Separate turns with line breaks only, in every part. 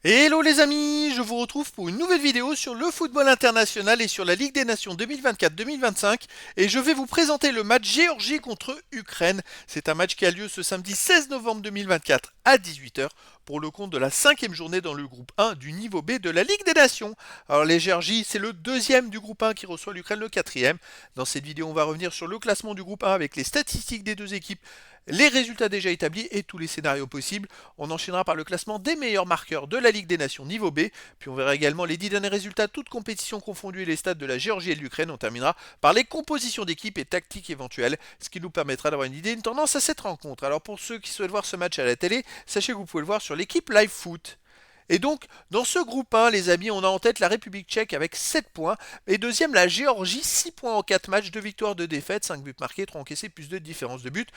Hello les amis, je vous retrouve pour une nouvelle vidéo sur le football international et sur la Ligue des Nations 2024-2025 et je vais vous présenter le match Géorgie contre Ukraine. C'est un match qui a lieu ce samedi 16 novembre 2024 à 18h pour le compte de la cinquième journée dans le groupe 1 du niveau B de la Ligue des Nations. Alors les Géorgies, c'est le deuxième du groupe 1 qui reçoit l'Ukraine le quatrième. Dans cette vidéo, on va revenir sur le classement du groupe 1 avec les statistiques des deux équipes, les résultats déjà établis et tous les scénarios possibles. On enchaînera par le classement des meilleurs marqueurs de la Ligue des Nations niveau B, puis on verra également les 10 derniers résultats, toutes compétitions confondues et les stades de la Géorgie et de l'Ukraine. On terminera par les compositions d'équipes et tactiques éventuelles, ce qui nous permettra d'avoir une idée, une tendance à cette rencontre. Alors pour ceux qui souhaitent voir ce match à la télé, sachez que vous pouvez le voir sur l'équipe Live Foot. Et donc, dans ce groupe 1, les amis, on a en tête la République tchèque avec 7 points. Et deuxième, la Géorgie, 6 points en 4 matchs, 2 victoires, 2 défaites, 5 buts marqués, 3 encaissés, plus de différence de but.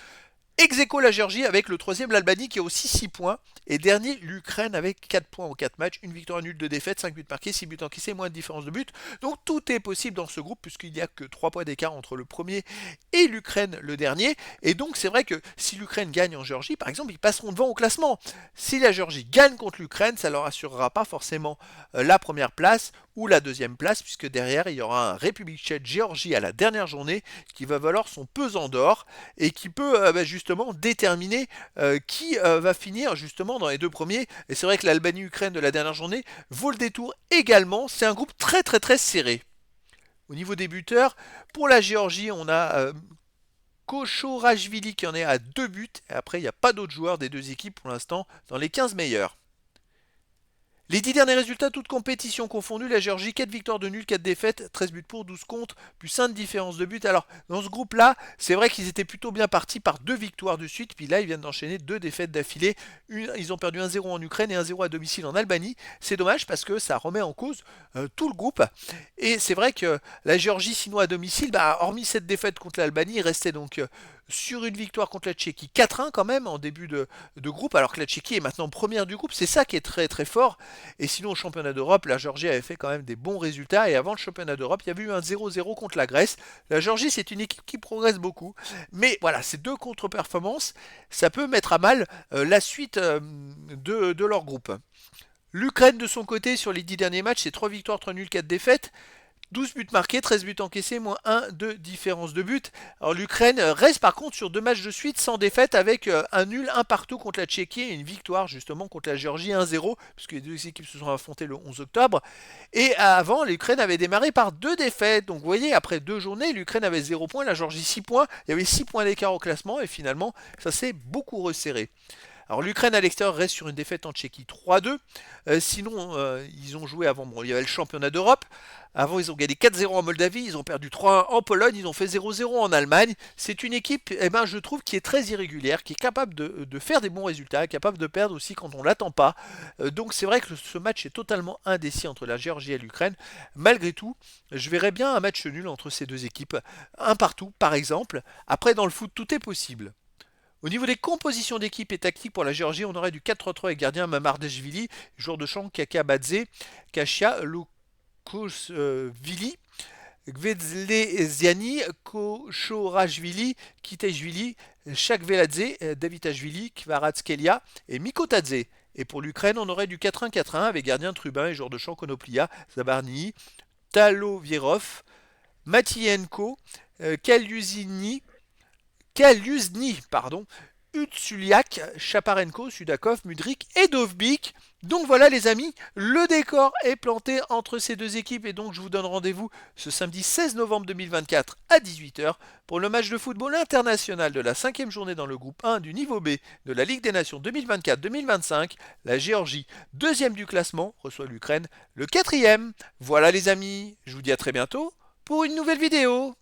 Ex-aequo la Géorgie avec le troisième, l'Albanie qui a aussi 6 points. Et dernier, l'Ukraine avec 4 points en 4 matchs, une victoire nulle, 2 défaites, 5 buts marqués, 6 buts encaissés, moins de différence de but. Donc tout est possible dans ce groupe puisqu'il n'y a que 3 points d'écart entre le premier et l'Ukraine le dernier. Et donc c'est vrai que si l'Ukraine gagne en Géorgie, par exemple, ils passeront devant au classement. Si la Géorgie gagne contre l'Ukraine, ça leur assurera pas forcément la première place ou la deuxième place, puisque derrière il y aura un République tchèque-Géorgie à la dernière journée qui va valoir son pesant d'or et qui peut justement déterminer qui va finir justement dans les deux premiers. Et c'est vrai que l'Albanie-Ukraine de la dernière journée vaut le détour également. C'est un groupe très très très serré. Au niveau des buteurs, pour la Géorgie, on a Kochorashvili qui en est à 2 buts. Et après, il n'y a pas d'autres joueurs des deux équipes pour l'instant dans les 15 meilleurs. Les 10 derniers résultats, toutes compétitions confondues, la Géorgie, 4 victoires de nul, 4 défaites, 13 buts pour, 12 contre, plus 5 de différence de but. Alors, dans ce groupe-là, c'est vrai qu'ils étaient plutôt bien partis par 2 victoires de suite, puis là, ils viennent d'enchaîner 2 défaites d'affilée. Ils ont perdu 1-0 en Ukraine et 1-0 à domicile en Albanie. C'est dommage parce que ça remet en cause tout le groupe. Et c'est vrai que la Géorgie, sinon à domicile, hormis cette défaite contre l'Albanie, il restait donc sur une victoire contre la Tchéquie 4-1 quand même en début de groupe, alors que la Tchéquie est maintenant première du groupe. C'est ça qui est très très fort. Et sinon, au championnat d'Europe, la Géorgie avait fait quand même des bons résultats. Et avant le championnat d'Europe, il y avait eu un 0-0 contre la Grèce. La Géorgie, c'est une équipe qui progresse beaucoup. Mais voilà, ces deux contre-performances, ça peut mettre à mal la suite de leur groupe. L'Ukraine, de son côté, sur les 10 derniers matchs, c'est 3 victoires, 3 nuls, 4 défaites. 12 buts marqués, 13 buts encaissés, moins 1 de différence de but. Alors l'Ukraine reste par contre sur 2 matchs de suite sans défaite avec un nul, un partout contre la Tchéquie et une victoire justement contre la Géorgie 1-0, puisque les deux équipes se sont affrontées le 11 octobre. Et avant, l'Ukraine avait démarré par 2 défaites. Donc vous voyez, après 2 journées, l'Ukraine avait 0 points, la Géorgie 6 points. Il y avait 6 points d'écart au classement et finalement, ça s'est beaucoup resserré. Alors l'Ukraine à l'extérieur reste sur une défaite en Tchéquie 3-2. Sinon, ils ont joué avant, bon, il y avait le championnat d'Europe. Avant, ils ont gagné 4-0 en Moldavie, ils ont perdu 3-1 en Pologne, ils ont fait 0-0 en Allemagne. C'est une équipe, je trouve, qui est très irrégulière, qui est capable de faire des bons résultats, capable de perdre aussi quand on ne l'attend pas. Donc c'est vrai que ce match est totalement indécis entre la Géorgie et l'Ukraine. Malgré tout, je verrais bien un match nul entre ces deux équipes. Un partout, par exemple. Après, dans le foot, tout est possible. Au niveau des compositions d'équipe et tactiques pour la Géorgie, on aurait du 4-3-3 avec gardien Mamardashvili, joueur de champ Kakabadze, Kashia Lukosvili, Gvezleziani, Kochorashvili, Kiteshvili, Chakveladze, Davitashvili, Kvaratskelia et Mikotadze. Et pour l'Ukraine, on aurait du 4-1-4-1 avec gardien Trubin et joueur de champ Konoplia, Zabarny, Talovierov, Matienko, Kalyuzini, pardon, Utsuliak, Chaparenko, Sudakov, Mudrik et Dovbik. Donc voilà les amis, le décor est planté entre ces deux équipes et donc je vous donne rendez-vous ce samedi 16 novembre 2024 à 18h pour le match de football international de la cinquième journée dans le groupe 1 du niveau B de la Ligue des Nations 2024-2025. La Géorgie, deuxième du classement, reçoit l'Ukraine, le quatrième. Voilà les amis, je vous dis à très bientôt pour une nouvelle vidéo.